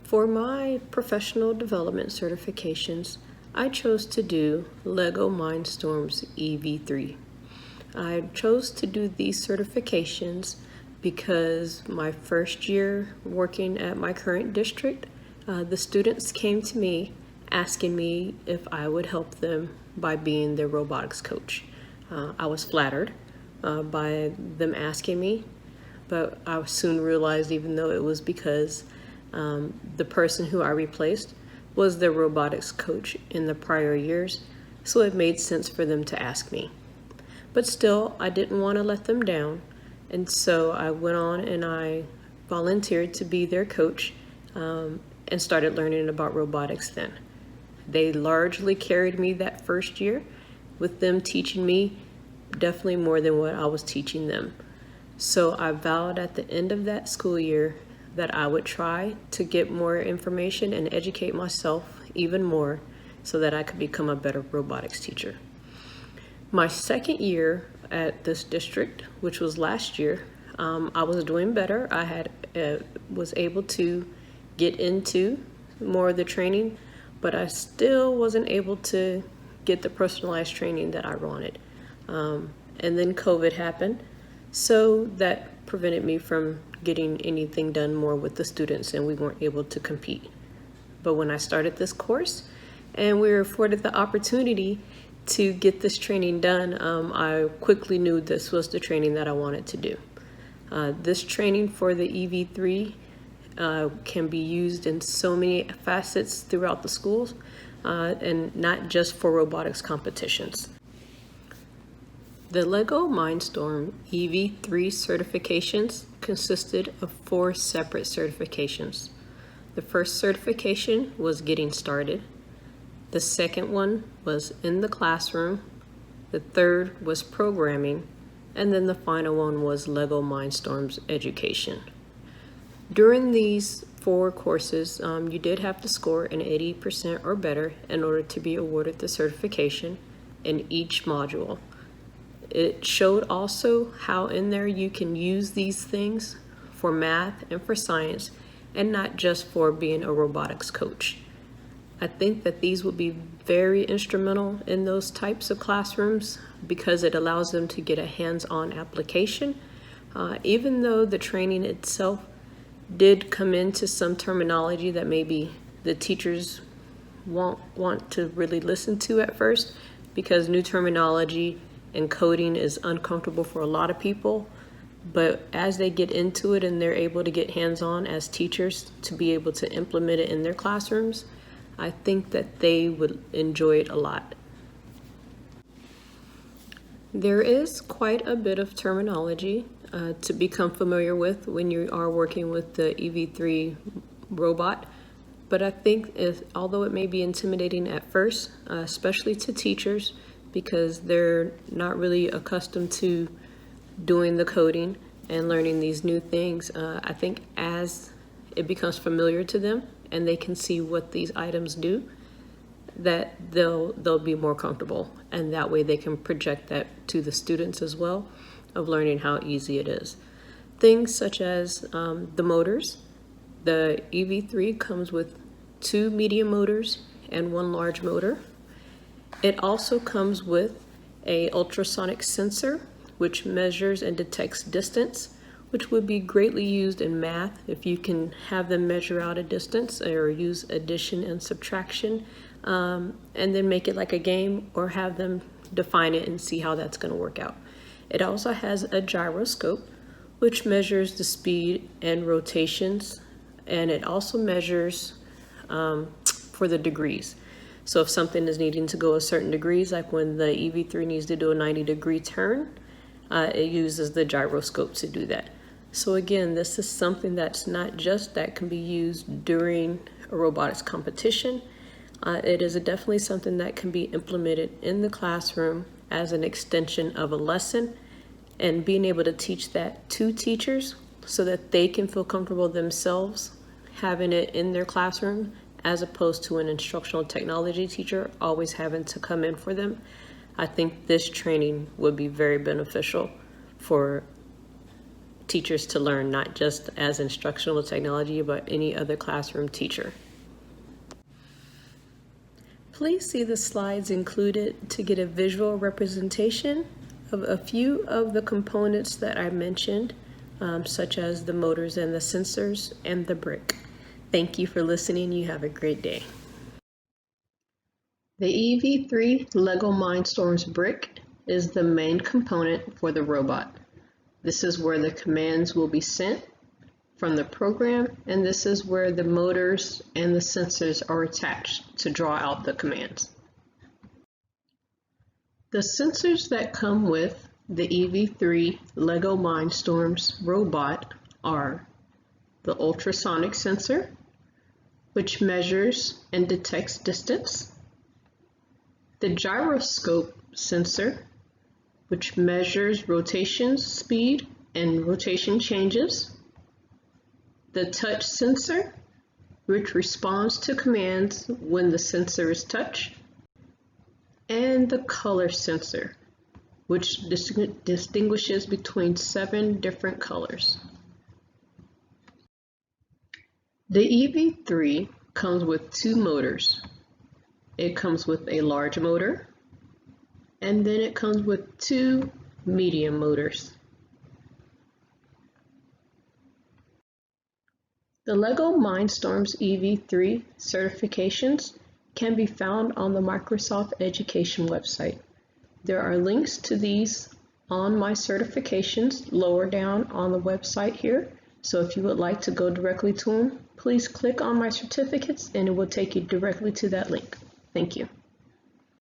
For my professional development certifications, I chose to do LEGO Mindstorms EV3. I chose to do these certifications because my first year working at my current district, the students came to me asking me if I would help them by being their robotics coach. I was flattered by them asking me, but I soon realized, even though it was because the person who I replaced was their robotics coach in the prior years, so it made sense for them to ask me. But still, I didn't want to let them down, and so I went on and I volunteered to be their coach and started learning about robotics then. They largely carried me that first year, with them teaching me definitely more than what I was teaching them. So I vowed at the end of that school year that I would try to get more information and educate myself even more so that I could become a better robotics teacher. My second year at this district, which was last year, I was doing better. I was able to get into more of the training, but I still wasn't able to get the personalized training that I wanted. And then COVID happened, so that prevented me from getting anything done more with the students, and we weren't able to compete. But when I started this course and we were afforded the opportunity to get this training done, I quickly knew this was the training that I wanted to do. This training for the EV3 can be used in so many facets throughout the schools, and not just for robotics competitions. The LEGO Mindstorm EV3 certifications consisted of 4 separate certifications. The first certification was getting started. The second one was in the classroom. The third was programming. And then the final one was LEGO Mindstorms education. During these 4 courses, you did have to score an 80% or better in order to be awarded the certification in each module. It showed also how in there you can use these things for math and for science, and not just for being a robotics coach. I think that these will be very instrumental in those types of classrooms because it allows them to get a hands-on application. Even though the training itself did come into some terminology that maybe the teachers won't want to really listen to at first, because new terminology and coding is uncomfortable for a lot of people. But as they get into it and they're able to get hands-on as teachers to be able to implement it in their classrooms, I think that they would enjoy it a lot. There is quite a bit of terminology to become familiar with when you are working with the EV3 robot, but I think although it may be intimidating at first, especially to teachers, because they're not really accustomed to doing the coding and learning these new things, I think as it becomes familiar to them and they can see what these items do, that they'll be more comfortable, and that way they can project that to the students as well, of learning how easy it is. Things such as the motors. The EV3 comes with 2 medium motors and 1 large motor. It also comes with an ultrasonic sensor, which measures and detects distance, which would be greatly used in math if you can have them measure out a distance or use addition and subtraction, and then make it like a game, or have them define it and see how that's going to work out. It also has a gyroscope, which measures the speed and rotations, and it also measures for the degrees. So if something is needing to go a certain degrees, like when the EV3 needs to do a 90-degree turn, it uses the gyroscope to do that. So again, this is something that's not just that can be used during a robotics competition. It is definitely something that can be implemented in the classroom as an extension of a lesson, and being able to teach that to teachers so that they can feel comfortable themselves having it in their classroom, as opposed to an instructional technology teacher always having to come in for them. I think this training would be very beneficial for teachers to learn, not just as instructional technology, but any other classroom teacher. Please see the slides included to get a visual representation of a few of the components that I mentioned, such as the motors and the sensors and the brick. Thank you for listening. You have a great day. The EV3 LEGO Mindstorms brick is the main component for the robot. This is where the commands will be sent from the program, and this is where the motors and the sensors are attached to draw out the commands. The sensors that come with the EV3 LEGO Mindstorms robot are the ultrasonic sensor, which measures and detects distance, the gyroscope sensor, which measures rotation speed and rotation changes, the touch sensor, which responds to commands when the sensor is touched, and the color sensor, which distinguishes between 7 different colors. The EV3 comes with 2 motors. It comes with a large motor, and then it comes with 2 medium motors. The LEGO Mindstorms EV3 certifications can be found on the Microsoft Education website. There are links to these on my certifications lower down on the website here. So if you would like to go directly to them, please click on my certificates and it will take you directly to that link. Thank you.